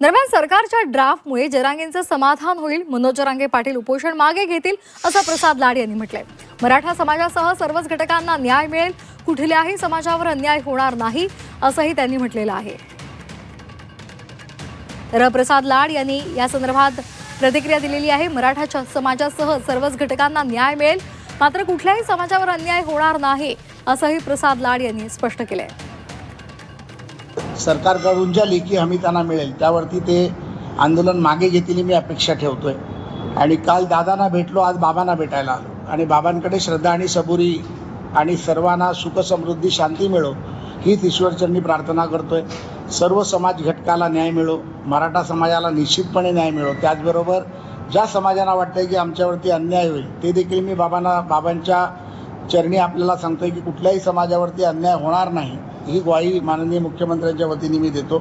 दरम्यान सरकारच्या ड्राफ्टमुळे जरांगेंचं समाधान होईल, मनोज जरांगे पाटील उपोषण मागे घेतील असं प्रसाद लाड यांनी म्हटलंय. मराठा समाजासह सर्वच घटकांना न्याय मिळेल, कुठल्याही समाजावर अन्याय होणार नाही असंही त्यांनी म्हटलेलं आहे. तर प्रसाद लाड यांनी या संदर्भात प्रतिक्रिया दिलेली आहे. मराठा समाजासह सर्वच घटकांना न्याय मिळेल, मात्र कुठल्याही समाजावर अन्याय होणार नाही असंही प्रसाद लाड यांनी स्पष्ट केलंय. सरकारकडून ज्या लेखी हमी त्यांना मिळेल त्यावरती ते आंदोलन मागे घेतील मी अपेक्षा ठेवतोय. आणि काल दादांना भेटलो, आज बाबांना भेटायला आलो आणि बाबांकडे श्रद्धा आणि सबुरी आणि सर्वांना सुख समृद्धी शांती मिळो हीच ईश्वरचरणी प्रार्थना करतोय. सर्व समाज घटकाला न्याय मिळो, मराठा समाजाला निश्चितपणे न्याय मिळो. त्याचबरोबर ज्या समाजांना वाटतंय की आमच्यावरती अन्याय होईल ते देखील मी बाबांच्या चरणी आपल्याला सांगतोय की कुठल्याही समाजावरती अन्याय होणार नाही ही ग्वाही माननीय मुख्यमंत्र्यांच्या वतीने मी देतो.